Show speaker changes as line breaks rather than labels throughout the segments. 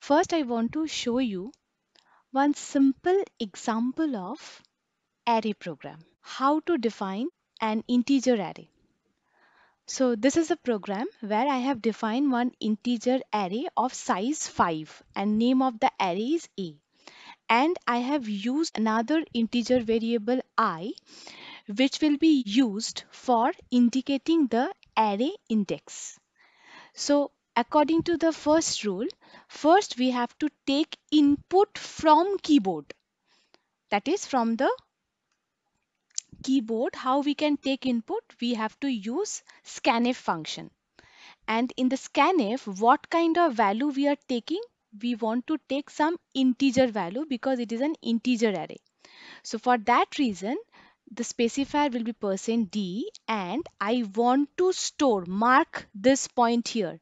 First, I want to show you one simple example of array program. How to define an integer array. So this is a program where I have defined one integer array of size 5 and name of the array is A. And I have used another integer variable I which will be used for indicating the array index. So according to the first rule, first we have to take input from keyboard. That is from the keyboard. How we can take input? We have to use scanf function. And in the scanf, what kind of value we are taking? We want to take some integer value because it is an integer array. So for that reason, the specifier will be %d and I want to store, mark this point here.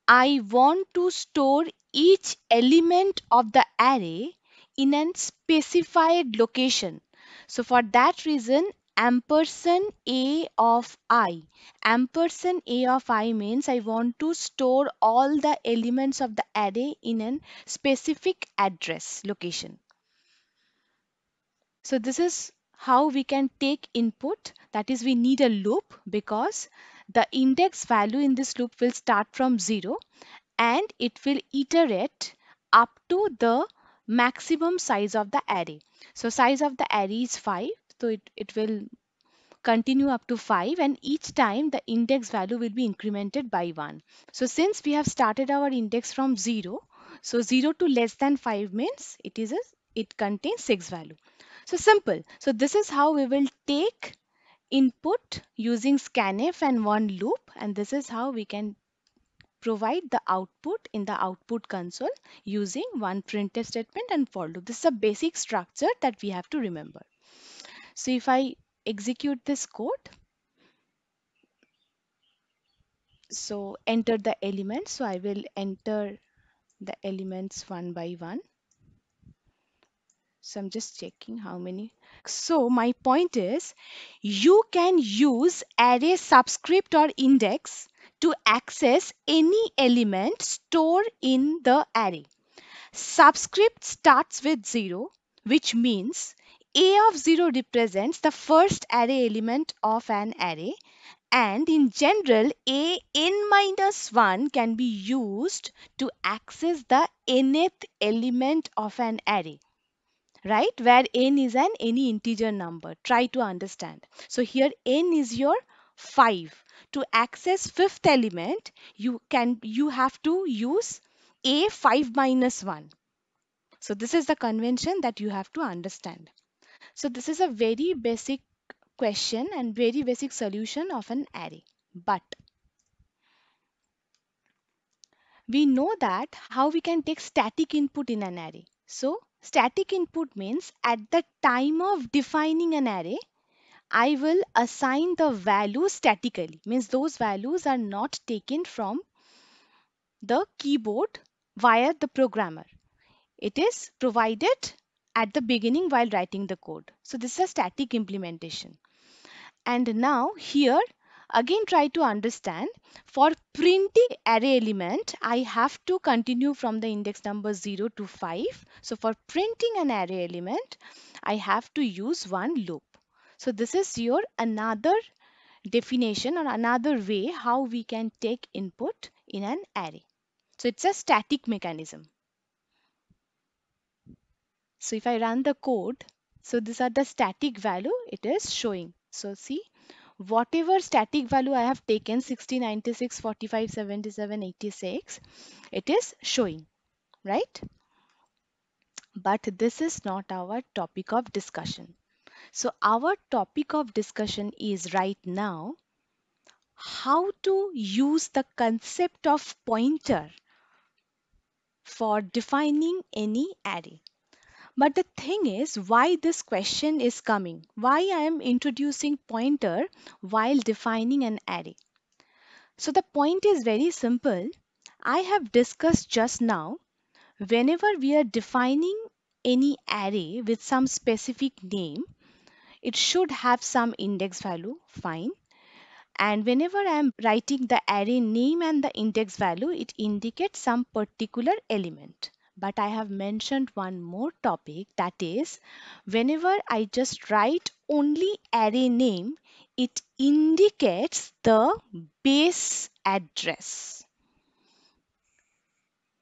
I want to store each element of the array in a specified location. So for that reason, ampersand a of I. Ampersand a of I means I want to store all the elements of the array in a specific address location. So this is how we can take input. That is, we need a loop because the index value in this loop will start from 0 and it will iterate up to the maximum size of the array. So size of the array is 5. So it will continue up to 5 and each time the index value will be incremented by 1. So since we have started our index from 0, so 0 to less than 5 means it contains 6 value. So simple. So this is how we will take input using scanf and one loop, and this is how we can provide the output in the output console using one printf statement and for loop. This is a basic structure that we have to remember. So if I execute this code, so enter the elements. So I will enter the elements one by one. So I'm just checking how many. So my point is, you can use array subscript or index to access any element stored in the array. Subscript starts with 0, which means A of 0 represents the first array element of an array, and in general a n minus 1 can be used to access the nth element of an array, right, where n is an any integer number. Try to understand. So here n is your 5. To access fifth element, you have to use a 5 minus 1. So this is the convention that you have to understand. So this is a very basic question and very basic solution of an array. But we know that how we can take static input in an array. So static input means at the time of defining an array, I will assign the value statically. Means those values are not taken from the keyboard via the programmer. It is provided at the beginning while writing the code. So this is a static implementation. And now here again try to understand, for printing array element I have to continue from the index number 0 to 5. So for printing an array element I have to use one loop. So this is your another definition or another way how we can take input in an array. So it's a static mechanism. So if I run the code, so these are the static value it is showing. So see, whatever static value I have taken 60, 96, 45, 77, 86, it is showing, right? But this is not our topic of discussion. So our topic of discussion is right now how to use the concept of pointer for defining any array. But the thing is, why this question is coming? Why I am introducing pointer while defining an array? So the point is very simple. I have discussed just now, whenever we are defining any array with some specific name, it should have some index value, fine. And whenever I am writing the array name and the index value, it indicates some particular element. But I have mentioned one more topic, that is, whenever I just write only array name, it indicates the base address.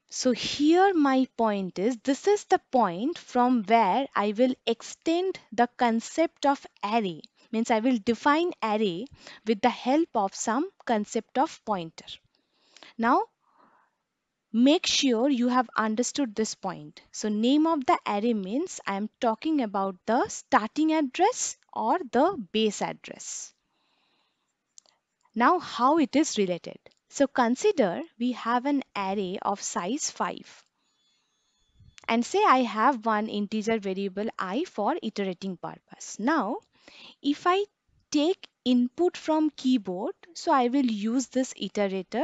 So here my point is, this is the point from where I will extend the concept of array. Means I will define array with the help of some concept of pointer. Now make sure you have understood this point. So name of the array means I am talking about the starting address or the base address. Now how it is related. So consider we have an array of size 5. And say I have one integer variable I for iterating purpose. Now, if I take input from keyboard, so I will use this iterator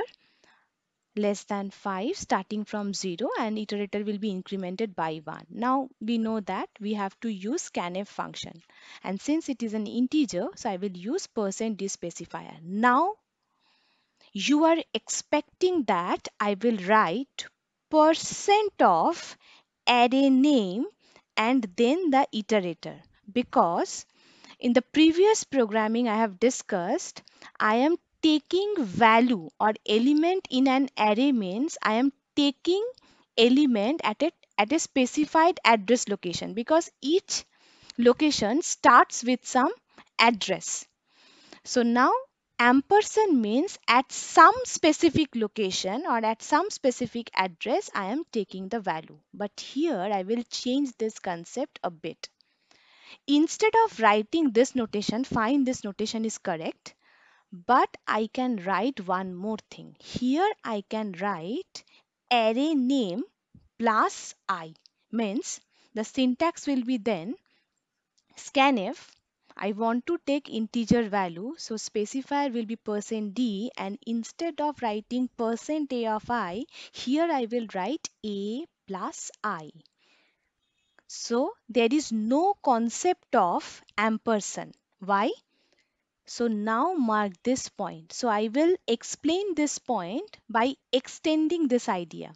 less than 5 starting from 0, and iterator will be incremented by 1. Now we know that we have to use scanf function, and since it is an integer, so I will use %d specifier. Now you are expecting that I will write percent of array name and then the iterator, because in the previous programming I have discussed, I am taking value or element in an array means I am taking element at a specified address location, because each location starts with some address. So now ampersand means at some specific location or at some specific address I am taking the value. But here I will change this concept a bit. Instead of writing this notation, fine, this notation is correct, but I can write one more thing. Here I can write array name plus I, means the syntax will be then scanf. I want to take integer value, so specifier will be %d, and instead of writing %a of I, here I will write a plus I. So there is no concept of ampersand. Why? So now mark this point. So I will explain this point by extending this idea.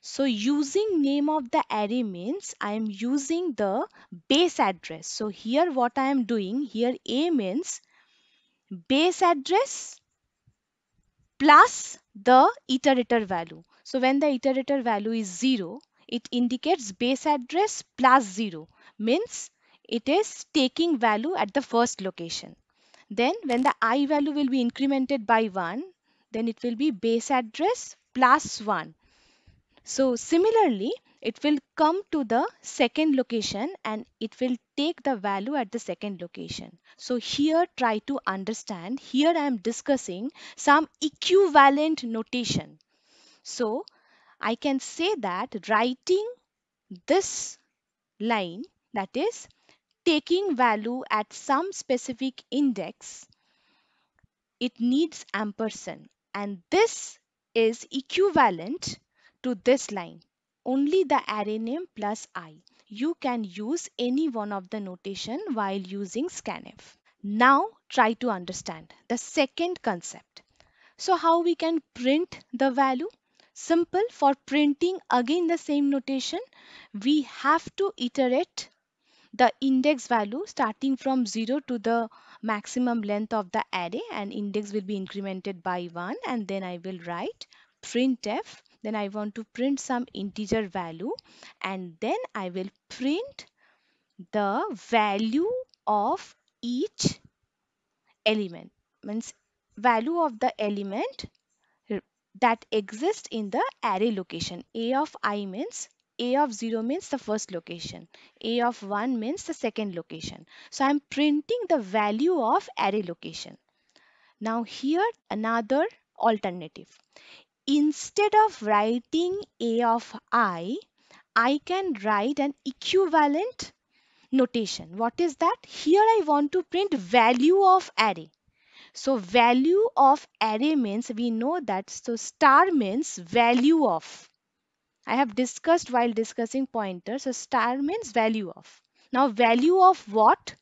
So using name of the array means I am using the base address. So here what I am doing, here A means base address plus the iterator value. So when the iterator value is 0, it indicates base address plus 0, means it is taking value at the first location. Then when the I value will be incremented by 1, then it will be base address plus 1. So similarly, it will come to the second location and it will take the value at the second location. So here try to understand, here I am discussing some equivalent notation. So I can say that writing this line, that is taking value at some specific index, it needs ampersand, and this is equivalent to this line, only the array name plus I. You can use any one of the notation while using scanf. Now try to understand the second concept. So how we can print the value? Simple. For printing again the same notation, we have to iterate the index value starting from 0 to the maximum length of the array, and index will be incremented by 1, and then I will write printf. Then I want to print some integer value, and then I will print the value of each element, means value of the element that exists in the array location. A of I means A of 0 means the first location. A of 1 means the second location. So I'm printing the value of array location. Now here another alternative. Instead of writing A of I can write an equivalent notation. What is that? Here I want to print value of array. So value of array means we know that, so star means value of. I have discussed while discussing pointers. So star means value of. Now value of what?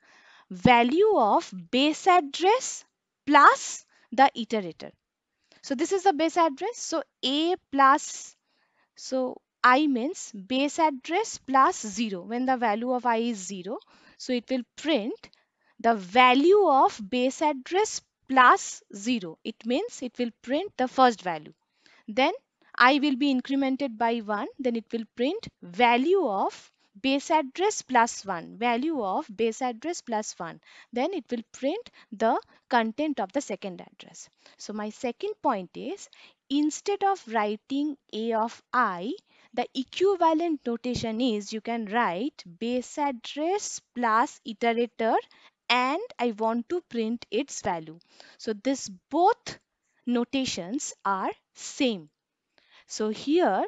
Value of base address plus the iterator. So this is the base address. So A plus, so I means base address plus 0. When the value of I is 0, so it will print the value of base address plus 0. It means it will print the first value. Then I will be incremented by 1. Then it will print value of base address plus 1. Value of base address plus 1. Then it will print the content of the second address. So my second point is, instead of writing A of I, the equivalent notation is you can write base address plus iterator and I want to print its value. So this both notations are same. So here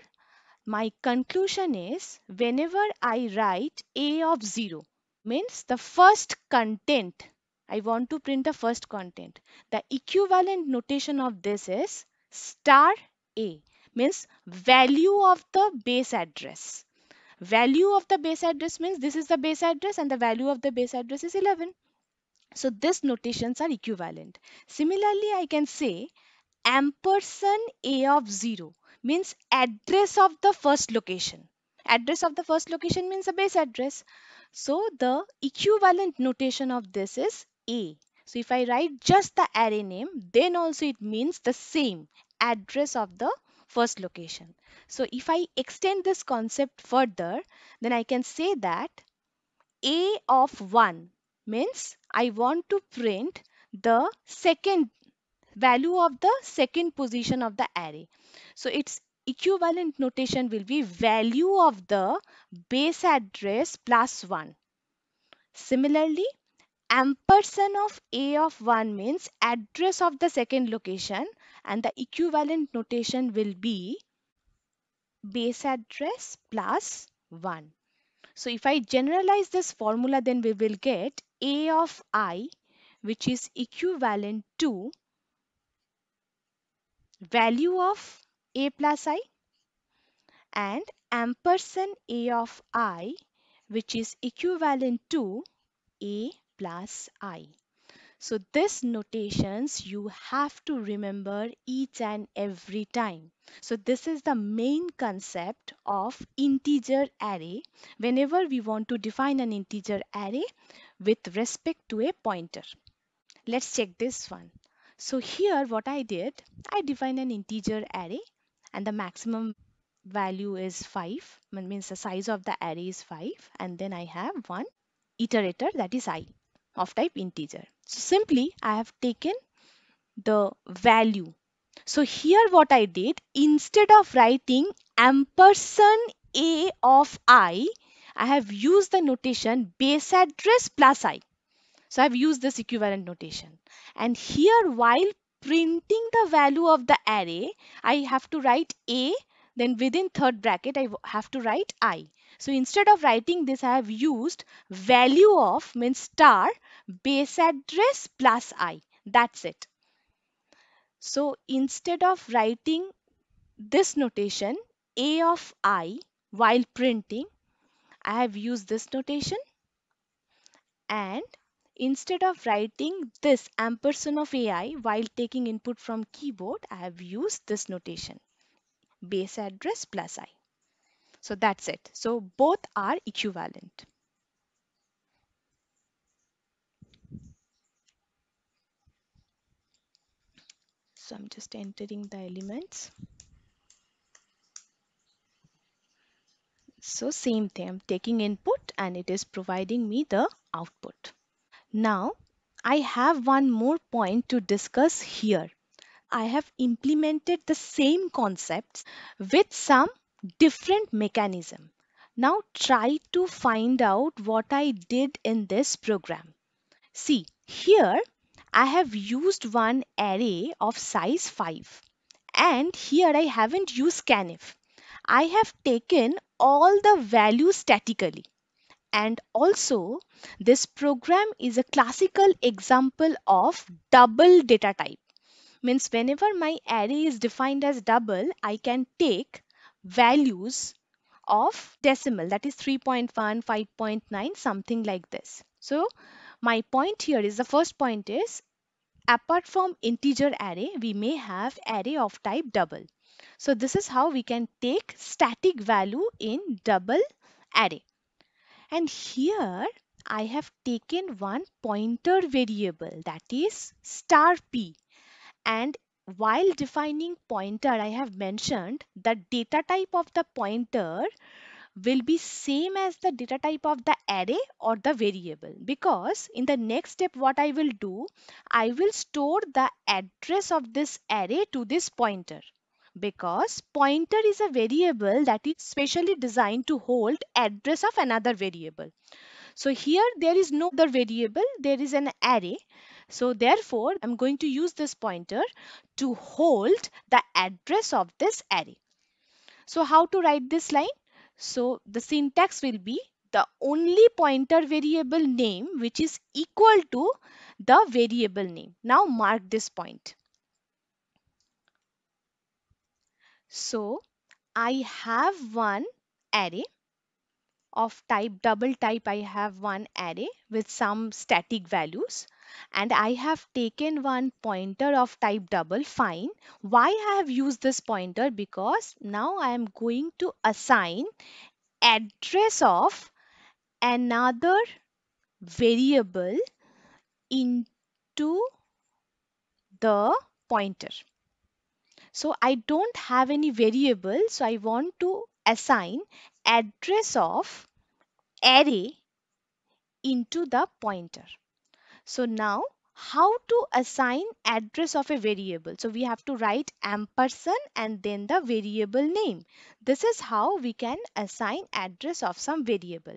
my conclusion is, whenever I write A of 0 means the first content, I want to print the first content. The equivalent notation of this is star A, means value of the base address. Value of the base address means this is the base address and the value of the base address is 11. So these notations are equivalent. Similarly, I can say ampersand A of 0 means address of the first location. Address of the first location means a base address. So the equivalent notation of this is A. So if I write just the array name, then also it means the same address of the first location. So if I extend this concept further, then I can say that A of 1 means I want to print the second value of the second position of the array. So its equivalent notation will be value of the base address plus 1. Similarly, ampersand of A of 1 means address of the second location and the equivalent notation will be base address plus 1. So if I generalize this formula, then we will get A of I, which is equivalent to value of A plus I and ampersand A of I, which is equivalent to A plus I. So this notations you have to remember each and every time. So this is the main concept of integer array whenever we want to define an integer array with respect to a pointer. Let's check this one. So here what I did, I defined an integer array and the maximum value is 5, means the size of the array is 5, and then I have one iterator, that is I, of type integer. So simply I have taken the value. So here what I did, instead of writing ampersand A of I have used the notation base address plus I. So I've used this equivalent notation. And here while printing the value of the array, I have to write A, then within third bracket I have to write I. So instead of writing this, I have used value of means star base address plus I. That's it. So instead of writing this notation A of I while printing, I have used this notation, and instead of writing this ampersand of AI while taking input from keyboard, I have used this notation base address plus I. So that's it. So both are equivalent. So I'm just entering the elements. So same thing, I'm taking input and it is providing me the output. Now I have one more point to discuss here. I have implemented the same concepts with some different mechanism. Now try to find out what I did in this program. See, here I have used one array of size 5 and here I haven't used scanf. I have taken all the values statically, and also this program is a classical example of double data type. Means whenever my array is defined as double, I can take values of decimal, that is 3.1, 5.9, something like this. So my point here is, the first point is Apart from integer array, we may have array of type double. So this is how we can take static value in double array. And here I have taken one pointer variable, that is star p. And while defining pointer, I have mentioned the data type of the pointer will be same as the data type of the array or the variable, because in the next step what I will do, I will store the address of this array to this pointer, because pointer is a variable that is specially designed to hold address of another variable. So here there is no other variable, there is an array. So therefore I'm going to use this pointer to hold the address of this array. So how to write this line? So the syntax will be the only pointer variable name which is equal to the variable name. Now mark this point. So I have one array of type double type. I have one array with some static values, and I have taken one pointer of type double. Fine. Why I have used this pointer? Because now I am going to assign address of another variable into the pointer. So I don't have any variable, so I want to assign address of array into the pointer. So now how to assign address of a variable? So we have to write ampersand and then the variable name. This is how we can assign address of some variable.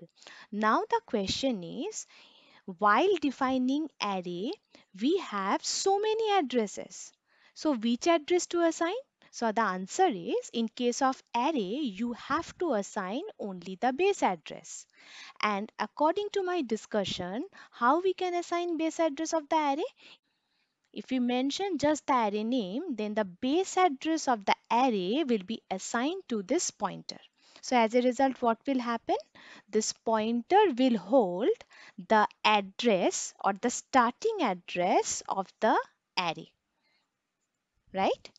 Now the question is, while defining array, we have so many addresses. So which address to assign? So the answer is, in case of array, you have to assign only the base address. And according to my discussion, how we can assign base address of the array? If we mention just the array name, then the base address of the array will be assigned to this pointer. So as a result, what will happen? This pointer will hold the address or the starting address of the array, right?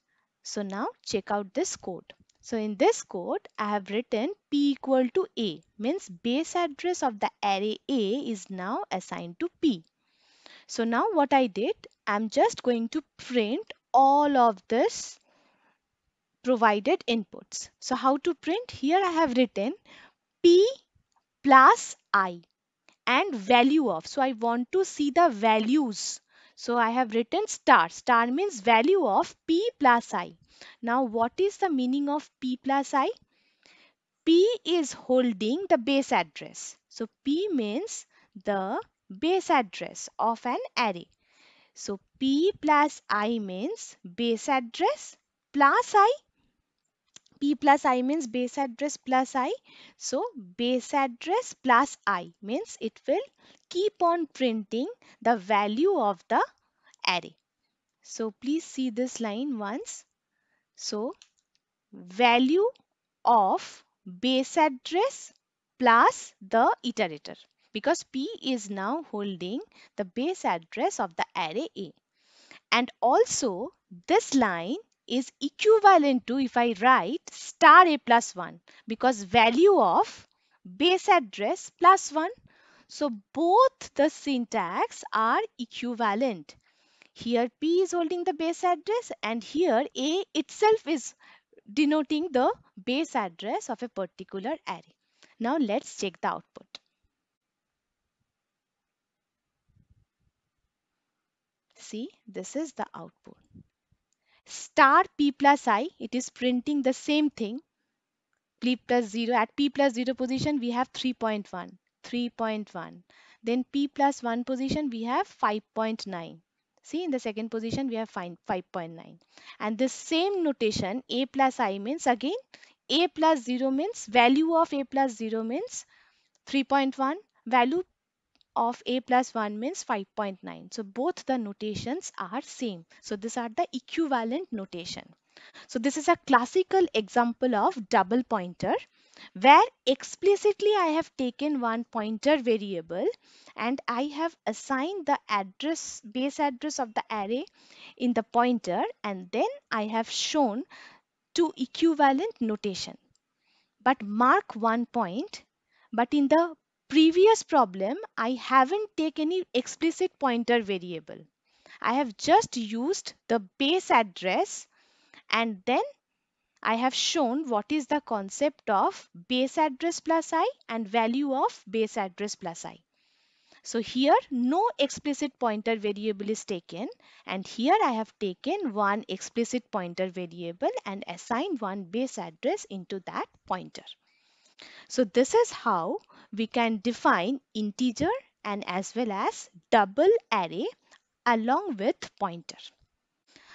So now check out this code. So in this code, I have written p equal to a, means base address of the array a is now assigned to p. So now what I did, I'm just going to print all of this provided inputs. So how to print? Here I have written p plus I and value of. So I want to see the values. So I have written star. Star means value of p plus I. Now what is the meaning of p plus I? P is holding the base address. So P means the base address of an array. So P plus I means base address plus I. P plus I means base address plus I. So base address plus I means it will keep on printing the value of the array. So please see this line once. So value of base address plus the iterator, because P is now holding the base address of the array A. And also this line is equivalent to if I write star A plus 1, because value of base address plus 1. So both the syntax are equivalent. Here P is holding the base address and here A itself is denoting the base address of a particular array. Now let's check the output. See, this is the output. Star p plus I, it is printing the same thing. P plus 0, at p plus 0 position we have 3.1, 3.1. Then p plus 1 position we have 5.9. See, in the second position we have 5.9. And the same notation, a plus I means again a plus 0 means value of a plus 0 means 3.1, value of a plus 1 means 5.9. So both the notations are same. So these are the equivalent notation. So this is a classical example of double pointer where explicitly I have taken one pointer variable and I have assigned the address, base address of the array in the pointer, and then I have shown two equivalent notation. But mark one point, but in the previous problem I haven't taken any explicit pointer variable. I have just used the base address, and then I have shown what is the concept of base address plus I and value of base address plus I. So here no explicit pointer variable is taken, and here I have taken one explicit pointer variable and assigned one base address into that pointer. So this is how we can define integer and as well as double array along with pointer.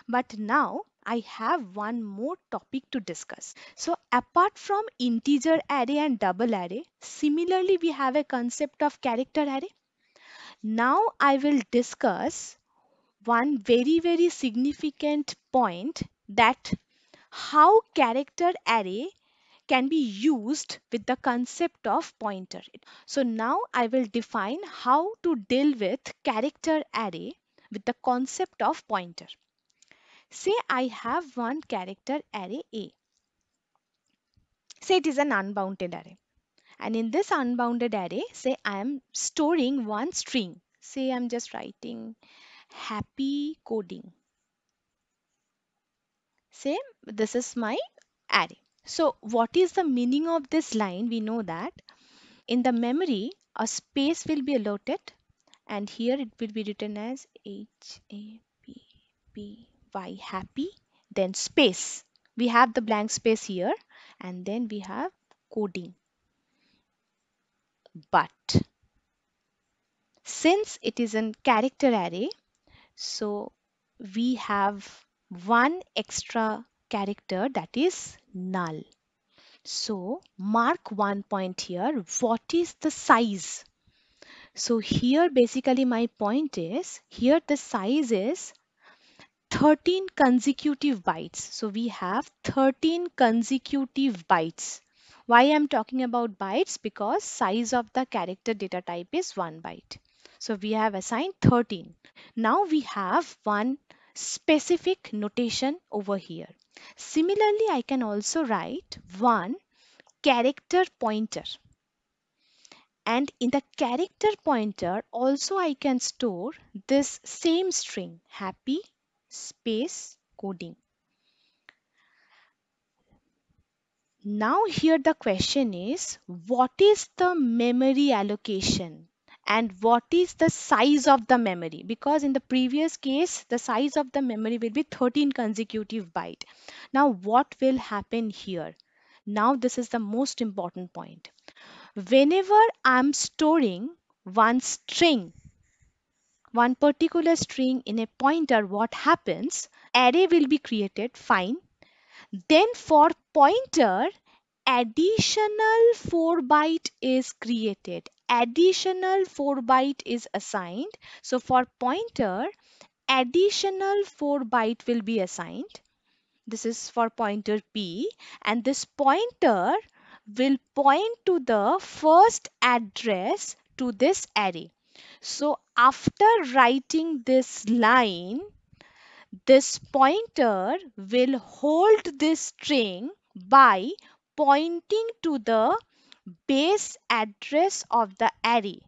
But now I have one more topic to discuss. So apart from integer array and double array, similarly we have a concept of character array. Now I will discuss one very significant point, that how character array can be used with the concept of pointer. So now I will define how to deal with character array with the concept of pointer. Say I have one character array A. Say it is an unbounded array. And in this unbounded array, say I am storing one string. Say I'm just writing happy coding. Say this is my array. So what is the meaning of this line? We know that in the memory, a space will be allotted, and here it will be written as HAPPY, happy, then space. We have the blank space here, and then we have coding. But since it is a character array, so we have one extra character, that is null. So mark one point here. What is the size? So here basically my point is, here the size is 13 consecutive bytes. So we have 13 consecutive bytes. Why I'm talking about bytes? Because size of the character data type is 1 byte. So we have assigned 13. Now we have one specific notation over here. Similarly, I can also write one character pointer. And in the character pointer also I can store this same string, happy space coding. Now here the question is, what is the memory allocation and what is the size of the memory? Because in the previous case the size of the memory will be 13 consecutive byte. Now what will happen here? Now this is the most important point. Whenever I'm storing one string, one particular string in a pointer, what happens? Array will be created, fine. Then for pointer, additional 4 byte is created. Additional 4 byte is assigned. So for pointer, additional 4 byte will be assigned. This is for pointer P, and this pointer will point to the first address to this array. So after writing this line, this pointer will hold this string by pointing to the base address of the array.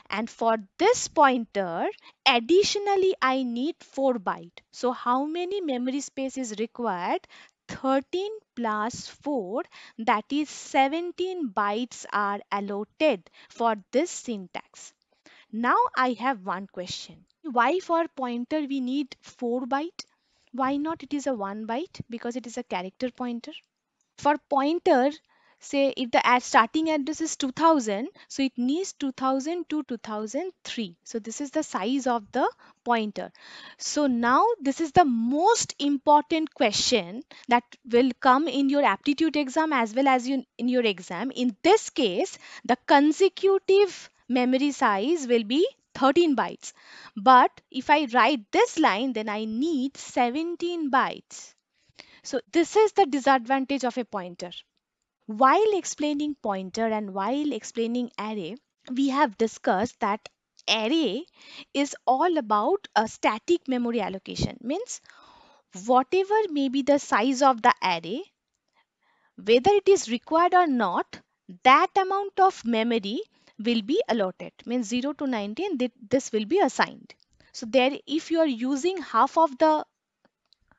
And for this pointer, additionally I need 4 byte. So how many memory space is required? 13 plus 4, that is 17 bytes are allotted for this syntax. Now I have one question. Why for pointer we need 4 byte? Why not it is a 1 byte? Because it is a character pointer. For pointer, say if the starting address is 2000, so it needs 2000 to 2003. So this is the size of the pointer. So now this is the most important question that will come in your aptitude exam as well as in your exam. In this case, the consecutive memory size will be 13 bytes. But if I write this line, then I need 17 bytes. So this is the disadvantage of a pointer. While explaining pointer and while explaining array, we have discussed that array is all about a static memory allocation. Means whatever may be the size of the array, whether it is required or not, that amount of memory will be allotted. Means 0 to 19, this will be assigned. So there, if you are using half of the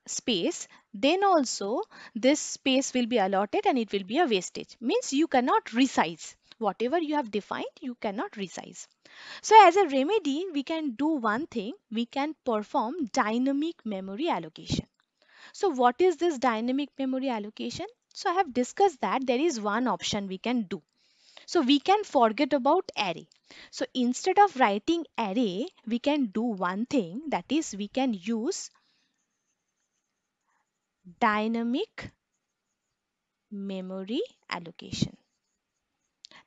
space, then also this space will be allotted and it will be a wastage. Means you cannot resize. Whatever you have defined, you cannot resize. So as a remedy, we can do one thing. We can perform dynamic memory allocation. So what is this dynamic memory allocation? So I have discussed that there is one option we can do. So we can forget about array. So instead of writing array, we can do one thing, that is we can use dynamic memory allocation.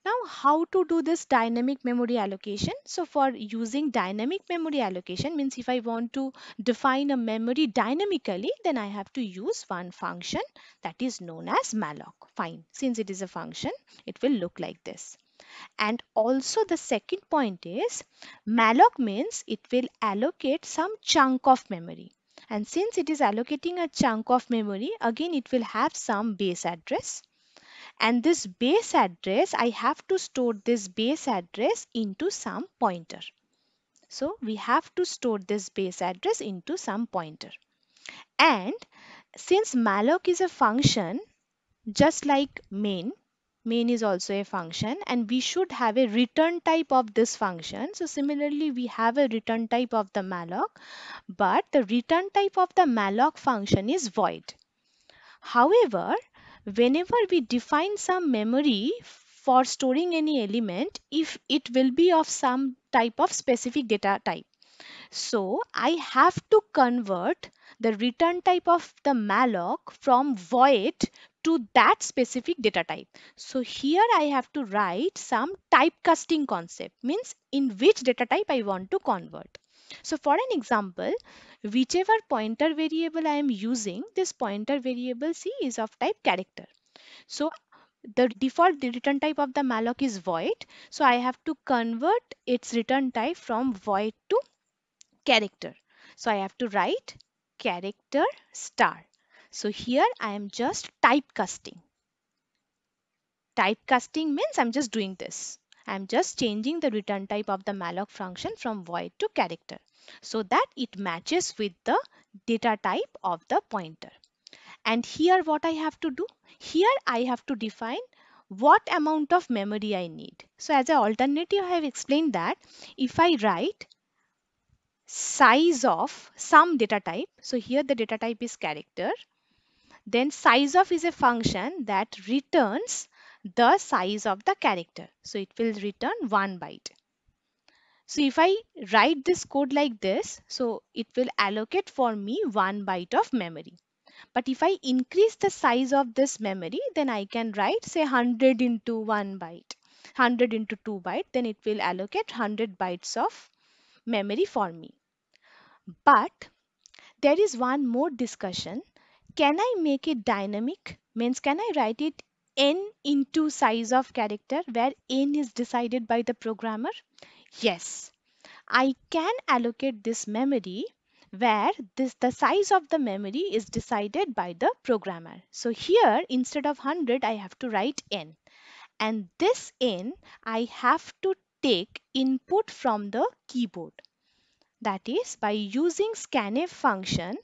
Now, how to do this dynamic memory allocation? So for using dynamic memory allocation means if I want to define a memory dynamically, then I have to use one function that is known as malloc. Fine. Since it is a function, it will look like this. And also the second point is malloc means it will allocate some chunk of memory. And since it is allocating a chunk of memory, again it will have some base address, and this base address, I have to store this base address into some pointer. So we have to store this base address into some pointer. And since malloc is a function, just like main is also a function, and we should have a return type of this function. So similarly, we have a return type of the malloc, but the return type of the malloc function is void. However, whenever we define some memory for storing any element, if it will be of some type of specific data type, so I have to convert the return type of the malloc from void to that specific data type. So here I have to write some typecasting concept, means in which data type I want to convert. So for an example, whichever pointer variable I am using, this pointer variable C is of type character. So the default return type of the malloc is void. So I have to convert its return type from void to character. So I have to write character star. So here I am just typecasting. Typecasting means I'm just doing this. I'm just changing the return type of the malloc function from void to character so that it matches with the data type of the pointer. And here what I have to do? Here I have to define what amount of memory I need. So as an alternative, I have explained that if I write size of some data type, so here the data type is character, then size of is a function that returns the size of the character. So it will return 1 byte. So if I write this code like this, so it will allocate for me 1 byte of memory. But if I increase the size of this memory, then I can write say 100 into 1 byte, 100 into 2 byte, then it will allocate 100 bytes of memory for me. But there is one more discussion. Can I make it dynamic? Means can I write it n into size of character where n is decided by the programmer? Yes, I can allocate this memory where the size of the memory is decided by the programmer. So here instead of 100 I have to write n, and this n I have to take input from the keyboard. That is, by using scanf function,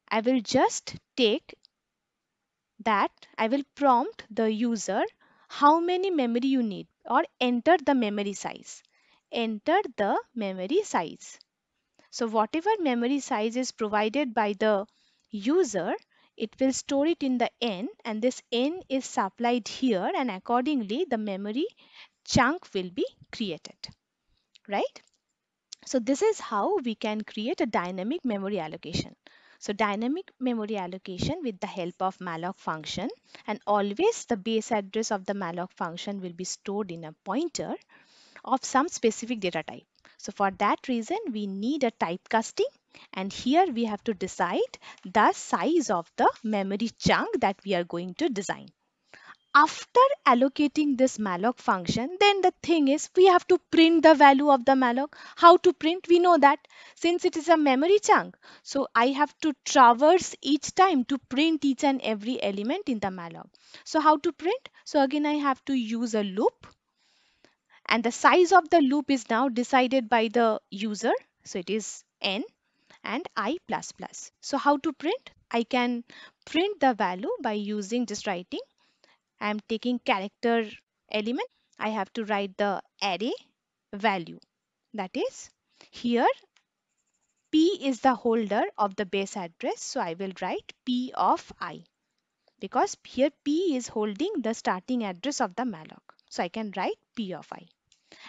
I will just take that, I will prompt the user how many memory you need, or enter the memory size. Enter the memory size. So whatever memory size is provided by the user, it will store it in the n, and this n is supplied here, and accordingly the memory chunk will be created, right? So this is how we can create a dynamic memory allocation. So dynamic memory allocation with the help of malloc function, and always the base address of the malloc function will be stored in a pointer of some specific data type. So for that reason we need a typecasting, And here we have to decide the size of the memory chunk that we are going to design. After allocating this malloc function, then the thing is we have to print the value of the malloc. How to print? We know that since it is a memory chunk, so I have to traverse each time to print each and every element in the malloc. So how to print? So again I have to use a loop, and the size of the loop is now decided by the user. So it is n and I plus plus. So how to print? I can print the value by using just writing. I am taking character element. I have to write the array value. That is, here P is the holder of the base address. So I will write P of I, because here P is holding the starting address of the malloc. So I can write P of I.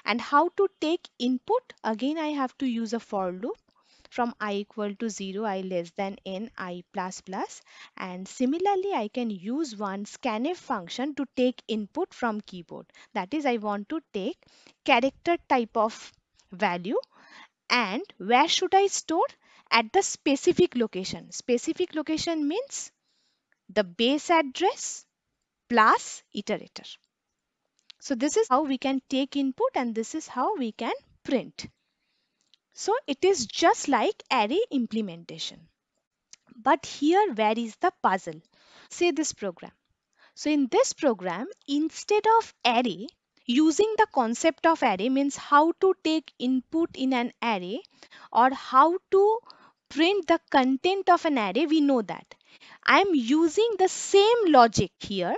And how to take input? Again, I have to use a for loop. From I equal to 0, I less than n, I plus plus. And similarly, I can use one scanf function to take input from keyboard. That is, I want to take character type of value. And where should I store? At the specific location. Specific location means the base address plus iterator. So this is how we can take input, and this is how we can print. So it is just like array implementation. But here, where is the puzzle? Say this program. So in this program, instead of array, using the concept of array means how to take input in an array or how to print the content of an array, we know that. I am using the same logic here,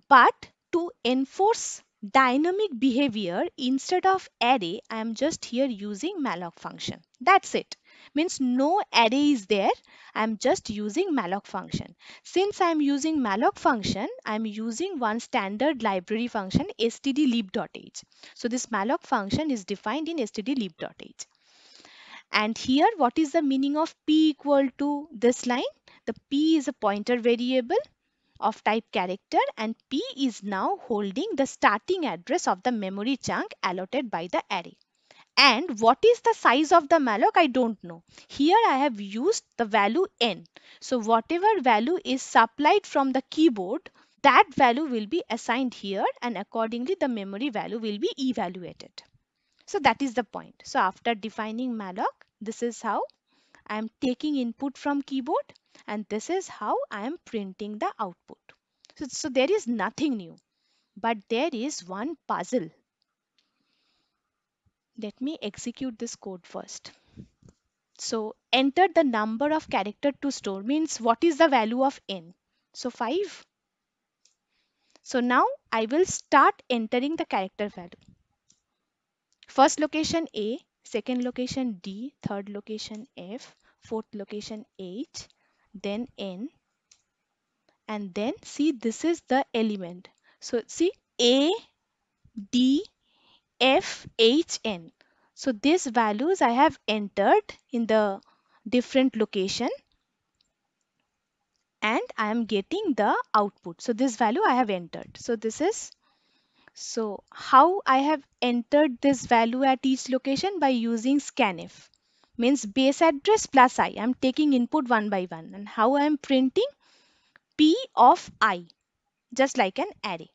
but to enforce dynamic behavior, instead of array, I am just here using malloc function. That's it. Means no array is there. I am just using malloc function. Since I am using malloc function, I am using one standard library function stdlib.h. So this malloc function is defined in stdlib.h. And here, what is the meaning of p equal to this line? The p is a pointer variable of type character, and P is now holding the starting address of the memory chunk allotted by the array. And what is the size of the malloc? I don't know. Here I have used the value n. So whatever value is supplied from the keyboard, that value will be assigned here, and accordingly the memory value will be evaluated. So that is the point. So after defining malloc, this is how I am taking input from keyboard, and this is how I am printing the output. So there is nothing new, but there is one puzzle. Let me execute this code first. So enter the number of character to store means what is the value of n? So 5. So now I will start entering the character value. First location A, second location D, third location F, fourth location H, then N, and then see this is the element. So see A, D, F, H, N. So these values I have entered in the different location, and I am getting the output. So this value I have entered. So this is, so how I have entered this value at each location? By using scanf. Means base address plus I. I am taking input one by one. And how I am printing? P of I. Just like an array.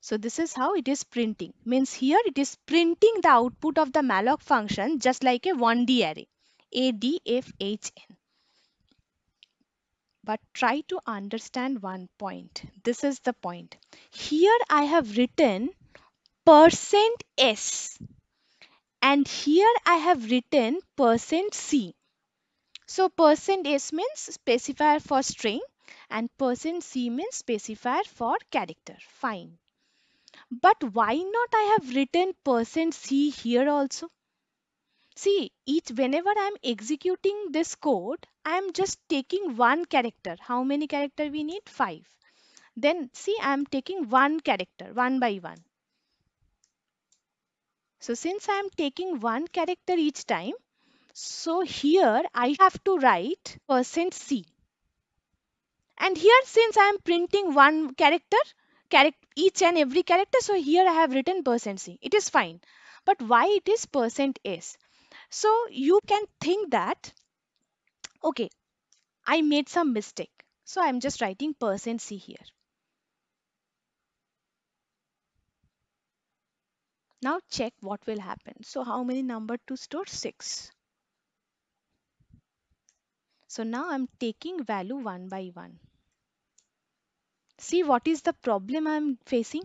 So this is how it is printing. Means here it is printing the output of the malloc function just like a 1D array. A, D, F, H, N. But try to understand one point. This is the point. Here I have written %s, and here I have written %c. So %s means specifier for string and %c means specifier for character. Fine. But why not I have written %c here also? See, whenever I am executing this code, I am just taking one character. How many character we need? 5. Then see, I am taking one character one by one. So since I am taking one character each time, so here I have to write %c. And here since I am printing one character, each and every character, so here I have written %c. It is fine. But why it is %s? So you can think that Okay, I made some mistake. So I'm just writing %c here. Now check what will happen. So how many number to store? 6. So now I'm taking value one by one. See what is the problem I'm facing?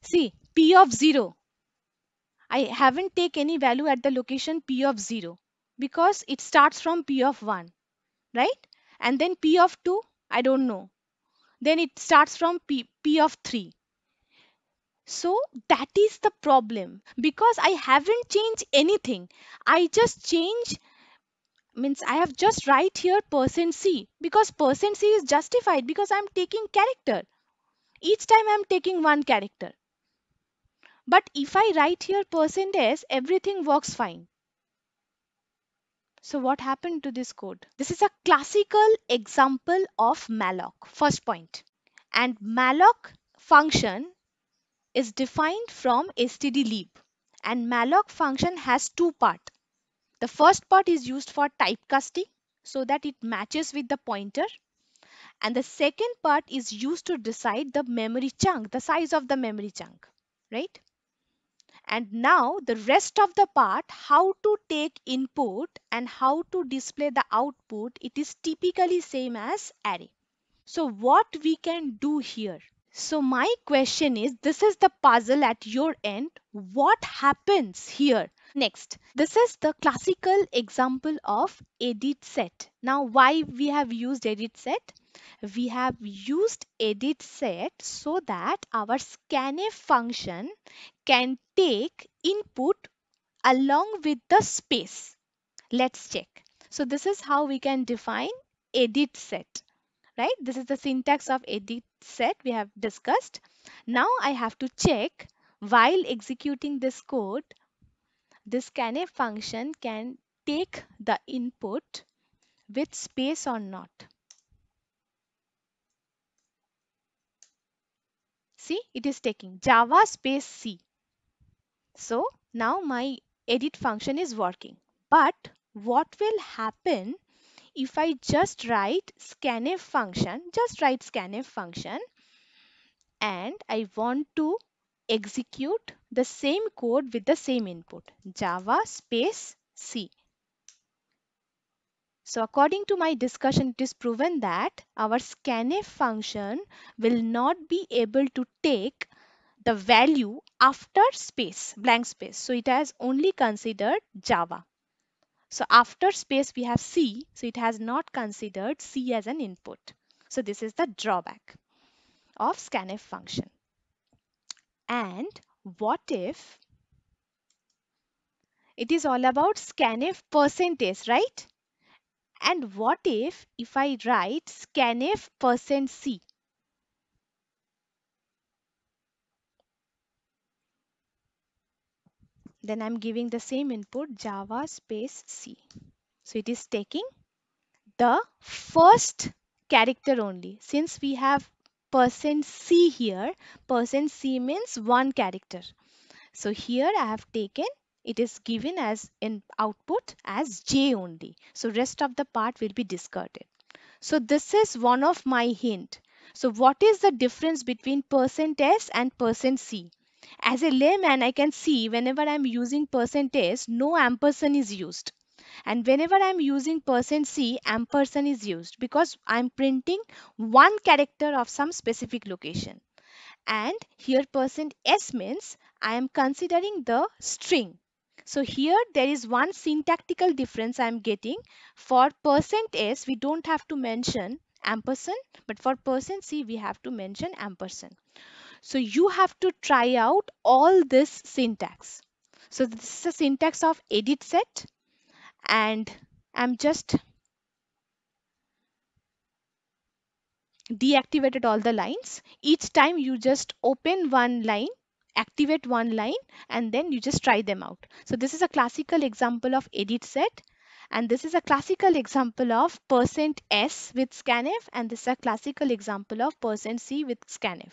See, P of 0. I haven't take any value at the location P of 0 because it starts from P of 1, right? And then P of 2, I don't know. Then it starts from P of 3. So that is the problem because I haven't changed anything. I just change, means I have just write here %c because %c is justified because I'm taking character. Each time I'm taking one character. But if I write here %s, everything works fine. So what happened to this code? This is a classical example of malloc. First point. And malloc function is defined from stdlib. And malloc function has two parts. The first part is used for typecasting so that it matches with the pointer. And the second part is used to decide the memory chunk, the size of the memory chunk, right? And now the rest of the part, how to take input and how to display the output, it is typically same as array. So what we can do here? So my question is, this is the puzzle at your end. What happens here? Next, this is the classical example of edit set. Now, why we have used edit set? We have used edit set so that our scanf function can take input along with the space. Let's check. So this is how we can define edit set, right? This is the syntax of edit set we have discussed. Now I have to check while executing this code, this scanf function can take the input with space or not. See, it is taking Java space C. So now my edit function is working. But what will happen if I just write scanf function, and I want to execute the same code with the same input, Java space C. So according to my discussion, it is proven that our scanf function will not be able to take the value after space, blank space. So it has only considered Java. So after space we have C, so it has not considered C as an input. So this is the drawback of scanf function. And what if it is all about scanf percentage, right? And what if I write scanf %c? Then I'm giving the same input Java space C. So it is taking the first character only. Since we have %c here, %c means one character. So here I have taken, it is given as in output as J only. So rest of the part will be discarded. So this is one of my hint. So what is the difference between %s and %c? As a layman, I can see whenever I'm using %s, no ampersand is used. And whenever I'm using %c, ampersand is used because I'm printing one character of some specific location. And here %s means I am considering the string. So here there is one syntactical difference I am getting. For %s we don't have to mention ampersand, but for %c we have to mention ampersand. So you have to try out all this syntax. So this is the syntax of edit set, and I'm just deactivated all the lines. Each time you just open one line, activate one line, and then you just try them out. So this is a classical example of edit set, and this is a classical example of %s with scanf, and this is a classical example of %c with scanf.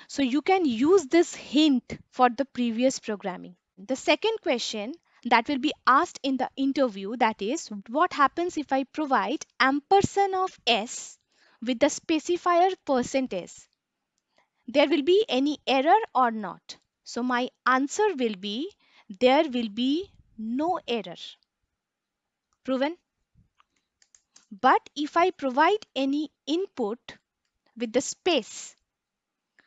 So you can use this hint for the previous programming. The second question, that will be asked in the interview, that is, what happens if I provide ampersand of s with the specifier percentage? There will be any error or not? So my answer will be there will be no error. Proven? But if I provide any input with the space,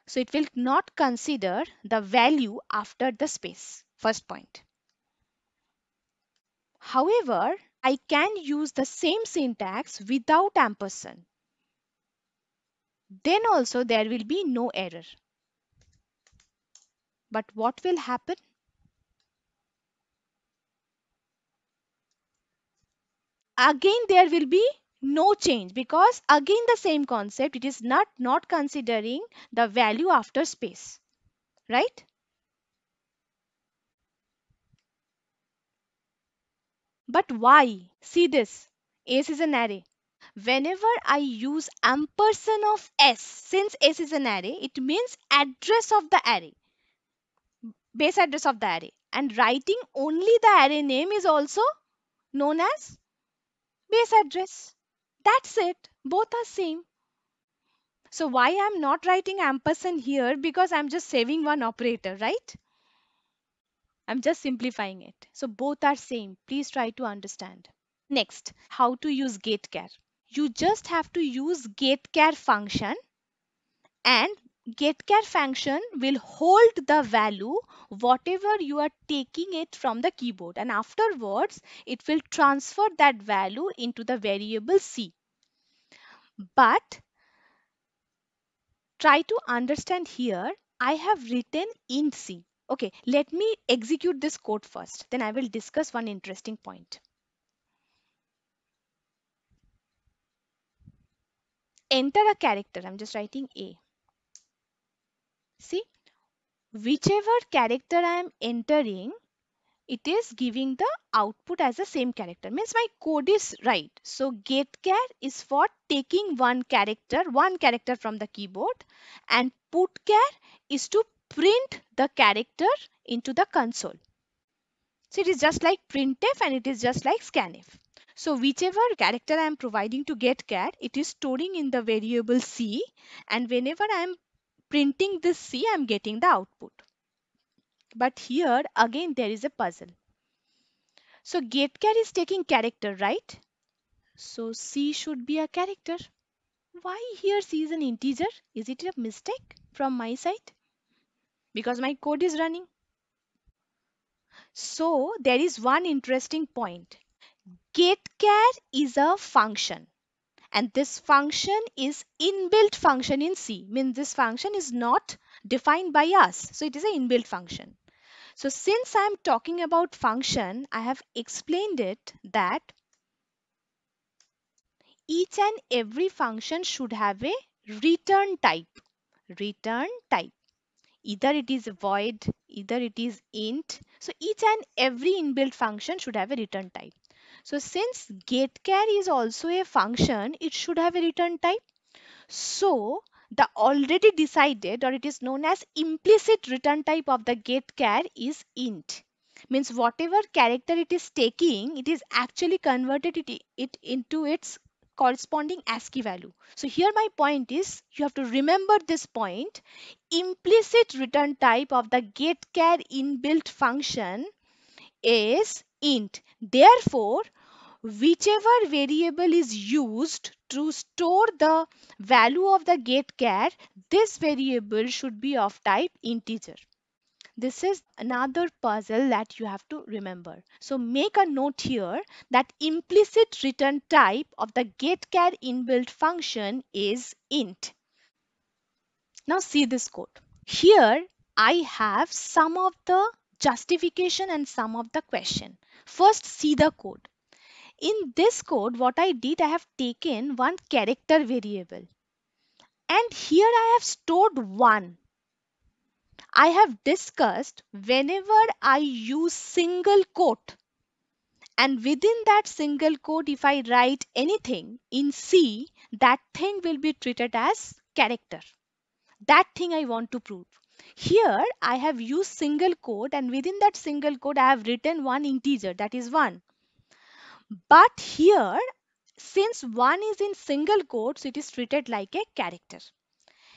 so it will not consider the value after the space. First point. However, I can use the same syntax without ampersand. Then also there will be no error. But what will happen? Again there will be no change, because again the same concept, it is not considering the value after space, right? But why? See this, s is an array. Whenever I use ampersand of s, since s is an array, it means address of the array, base address of the array, and writing only the array name is also known as base address. That's it, both are same. So why I'm not writing ampersand here? Because I'm just saving one operator, right? I'm just simplifying it. So both are same. Please try to understand. Next, how to use getChar. You just have to use getChar function, and getChar function will hold the value whatever you are taking it from the keyboard, and afterwards it will transfer that value into the variable c. But try to understand here, I have written int c. Okay, let me execute this code first, then I will discuss one interesting point. Enter a character, I'm just writing a. See, whichever character I am entering, it is giving the output as the same character. Means my code is right. So getChar is for taking one character from the keyboard, and putChar is to print the character into the console. So it is just like printf and it is just like scanf. So whichever character I am providing to getChar, it is storing in the variable c, and whenever I am printing this c, I am getting the output. But here again there is a puzzle. So getChar is taking character, right? So c should be a character. Why here c is an integer? Is it a mistake from my side? Because my code is running. So there is one interesting point. GetChar is a function, and this function is inbuilt function in C. Means this function is not defined by us. So it is an inbuilt function. So since I am talking about function, I have explained it that each and every function should have a return type. Return type. Either it is void, either it is int. So each and every inbuilt function should have a return type. So since getChar is also a function, it should have a return type. So the already decided, or it is known as implicit return type of the getChar is int. Means whatever character it is taking, it is actually converted it into its corresponding ASCII value. So here my point is, you have to remember this point. Implicit return type of the getChar inbuilt function is int. Therefore, whichever variable is used to store the value of the getChar, this variable should be of type integer. This is another puzzle that you have to remember. So make a note here that implicit return type of the getChar inbuilt function is int. Now see this code. Here I have some of the justification and some of the question. First see the code. In this code, what I did, I have taken one character variable, and here I have stored 1. I have discussed whenever I use single quote, and within that single quote, if I write anything in C, that thing will be treated as character. That thing I want to prove. Here I have used single quote, and within that single quote I have written one integer, that is 1. But here, since 1 is in single quotes, it is treated like a character.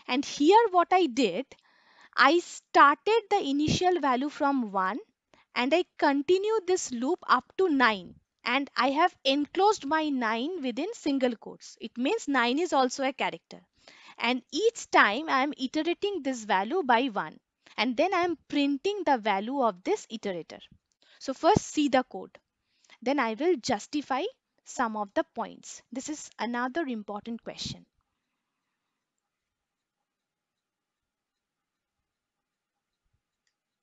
And here what I did, I started the initial value from 1 and I continue this loop up to 9. And I have enclosed my 9 within single quotes. It means 9 is also a character. And each time I am iterating this value by 1. And then I am printing the value of this iterator. So first see the code. Then I will justify some of the points. This is another important question.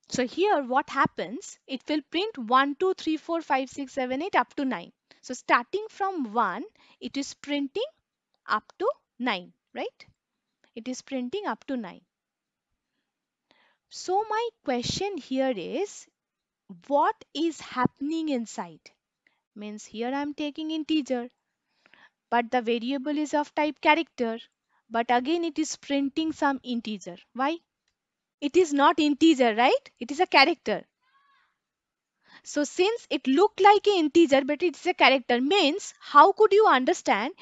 So here what happens, it will print 1, 2, 3, 4, 5, 6, 7, 8 up to 9. So starting from 1, it is printing up to 9, right? It is printing up to 9. So my question here is, what is happening inside? Means here I am taking integer, but the variable is of type character. But again it is printing some integer. Why? It is not integer, right? It is a character. So since it looked like an integer but it's a character, means how could you understand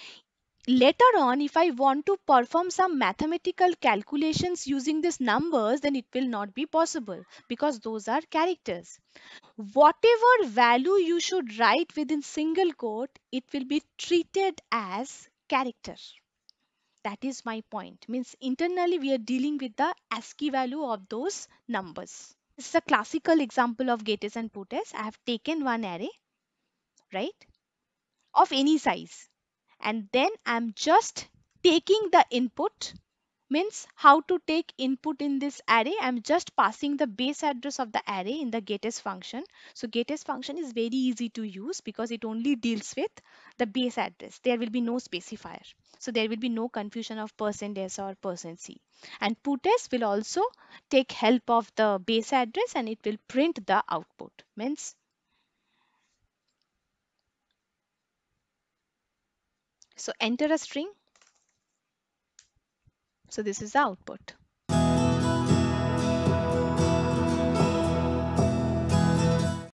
later on if I want to perform some mathematical calculations using these numbers, then it will not be possible because those are characters. Whatever value you should write within single quote, it will be treated as character. That is my point. Means internally we are dealing with the ASCII value of those numbers. This is a classical example of getters and putters. I have taken one array, right, of any size, and then I'm just taking the input. Means how to take input in this array, I'm just passing the base address of the array in the getters function. So getters function is very easy to use because it only deals with the base address. There will be no specifier, so there will be no confusion of %s or %c. And putters will also take help of the base address and it will print the output. Means, so enter a string, so this is the output.